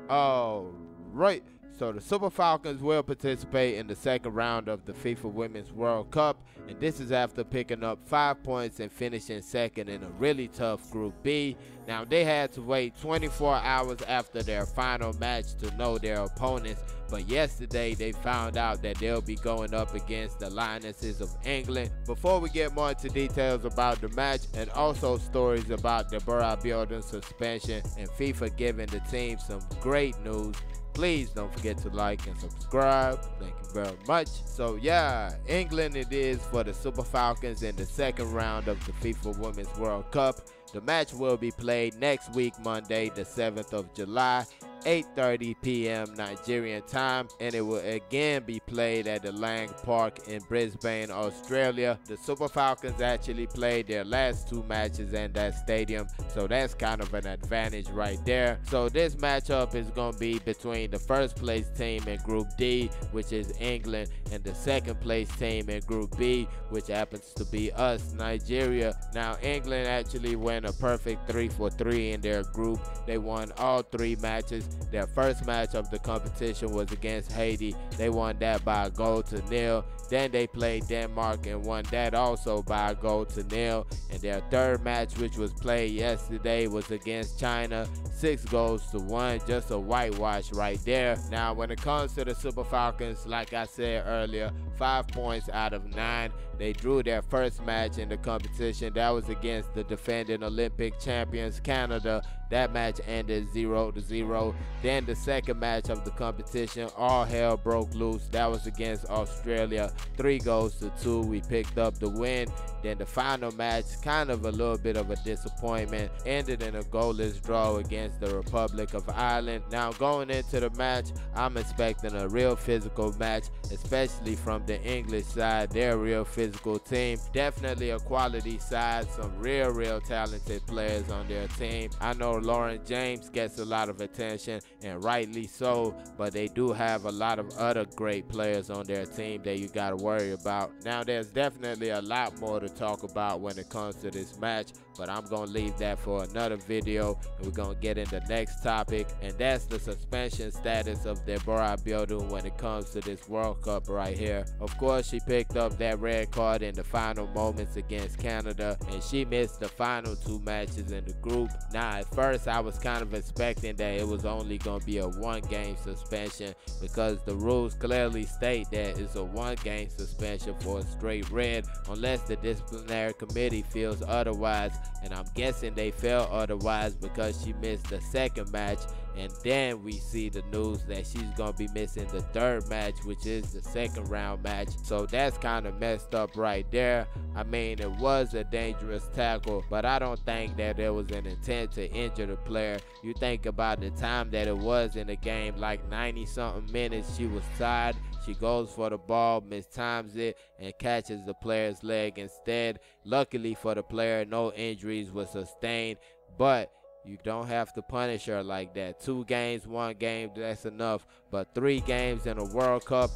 All right. So the Super Falcons will participate in the second round of the FIFA Women's World Cup, and this is after picking up 5 points and finishing second in a really tough Group B. Now they had to wait 24 hours after their final match to know their opponents, but yesterday they found out that they'll be going up against the Lionesses of England. Before we get more into details about the match and also stories about Deborah Abiodun's suspension and FIFA giving the team some great news, please don't forget to like and subscribe. Thank you very much. So yeah, England it is for the Super Falcons in the second round of the FIFA Women's World Cup. The match will be played next week, Monday, the 7th of July, 8:30 p.m. Nigerian time, and it will again be played at the Lang Park in Brisbane, Australia. The Super Falcons actually played their last 2 matches in that stadium, so that's kind of an advantage right there. So this matchup is going to be between the first place team in Group D, which is England, and the second place team in Group B, which happens to be us, Nigeria. Now England actually went a perfect 3-for-3 in their group. They won all 3 matches. Their first match of the competition was against Haiti. They won that by a 0-0. Then they played Denmark and won that also by a 0-0. And their third match, which was played yesterday, was against China, 6-1, just a whitewash right there. Now when it comes to the Super Falcons, like I said earlier, 5 points out of 9. They drew their first match in the competition. That was against the defending Olympic champions Canada. That match ended 0-0. Then the second match of the competition, all hell broke loose. That was against Australia, 3-2. We picked up the win. Then the final match, kind of a little bit of a disappointment, ended in a goalless draw against the Republic of Ireland. Now going into the match, I'm expecting a real physical match, especially from the English side. They're a real physical team, definitely a quality side, some real talented players on their team. I know Lauren James gets a lot of attention, and rightly so, but they do have a lot of other great players on their team that you got to worry about. Now there's definitely a lot more to talk about when it comes to this match, but I'm gonna leave that for another video, and we're gonna get in the next topic, and that's the suspension status of Deborah Abiodun when it comes to this World Cup right here. Of course, she picked up that red card in the final moments against Canada, and she missed the final 2 matches in the group. Now at first I was kind of expecting that it was only gonna be a 1-game suspension, because the rules clearly state that it's a 1-game suspension for a straight red, unless the disciplinary committee feels otherwise, and I'm guessing they felt otherwise because she missed the second match. And then we see the news that she's gonna be missing the third match, which is the second round match. So that's kind of messed up right there. I mean, it was a dangerous tackle, but I don't think that there was an intent to injure the player. You think about the time that it was in the game, like 90-something minutes. She was tired. She goes for the ball, mistimes it, and catches the player's leg instead. Luckily for the player, no injuries were sustained, but you don't have to punish her like that. 2 games, 1 game, that's enough. But 3 games in a World Cup,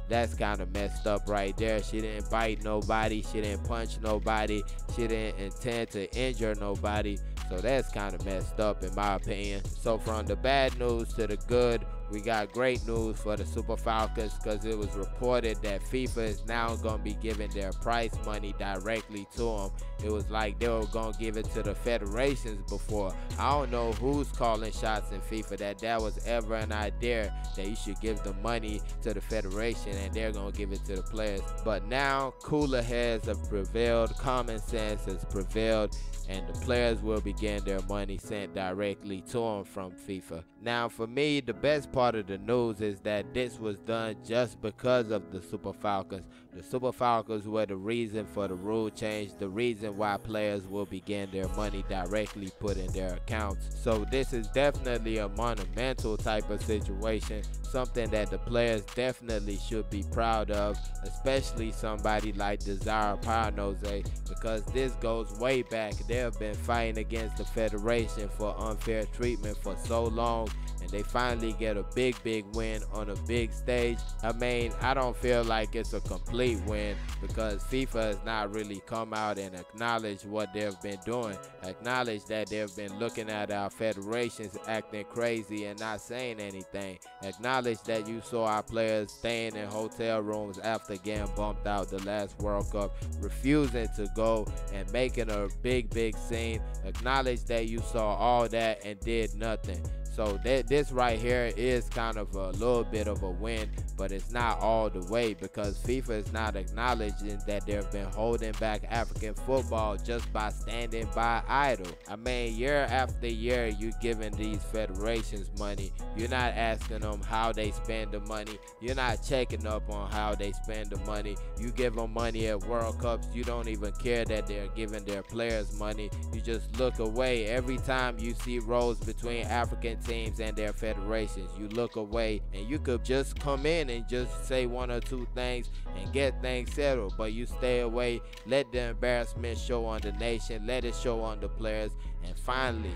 that's kind of messed up right there. She didn't bite nobody. She didn't punch nobody. She didn't intend to injure nobody. So that's kind of messed up in my opinion. So from the bad news to the good, we got great news for the Super Falcons, because it was reported that FIFA is now going to be giving their prize money directly to them. It was like they were going to give it to the federations before. I don't know who's calling shots in FIFA that was ever an idea that you should give the money to the federation and they're going to give it to the players. But now cooler heads have prevailed, common sense has prevailed, and the players will be getting their money sent directly to them from FIFA. Now for me, the best part of the news is that this was done just because of the Super Falcons. The Super Falcons were the reason for the rule change, the reason why players will be getting their money directly put in their accounts. So this is definitely a monumental type of situation, something that the players definitely should be proud of, especially somebody like Desire Parnose, because this goes way back. They have been fighting against the federation for unfair treatment for so long, and and they finally get a big win on a big stage. I mean, I don't feel like it's a complete win because FIFA has not really come out and acknowledged what they've been doing, acknowledge that they've been looking at our federations acting crazy and not saying anything, acknowledge that you saw our players staying in hotel rooms after getting bumped out the last World Cup, refusing to go and making a big scene, acknowledge that you saw all that and did nothing. So this right here is kind of a little bit of a win, but it's not all the way because FIFA is not acknowledging that they've been holding back African football just by standing by idle. I mean, year after year, you're giving these federations money. You're not asking them how they spend the money. You're not checking up on how they spend the money. You give them money at World Cups. You don't even care that they're giving their players money. You just look away every time you see rows between African teams and their federations. You look away, and you could just come in and just say one or two things and get things settled, but you stay away, let the embarrassment show on the nation, let it show on the players, and finally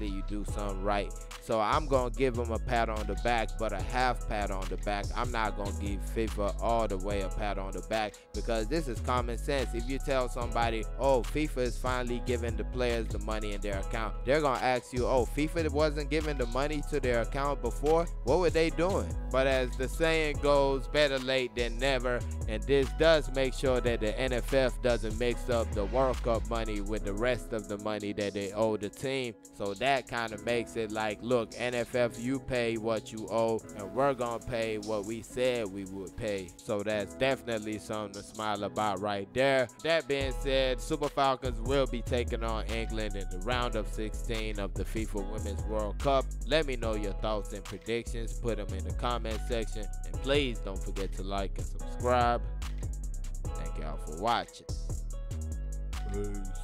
you do something right. So I'm gonna give them a pat on the back, but a half pat on the back. I'm not gonna give FIFA all the way a pat on the back because this is common sense. If you tell somebody, oh, FIFA is finally giving the players the money in their account, they're gonna ask you, oh, FIFA wasn't giving the money to their account before? What were they doing? But as the saying goes, better late than never, and this does make sure that the NFF doesn't mix up the World Cup money with the rest of the money that they owe the team. So that kind of makes it like, look, NFF, you pay what you owe, and we're gonna pay what we said we would pay. So that's definitely something to smile about right there. That being said, Super Falcons will be taking on England in the round of 16 of the FIFA Women's World Cup. Let me know your thoughts and predictions. Put them in the comment section, and please don't forget to like and subscribe. Thank y'all for watching. Peace.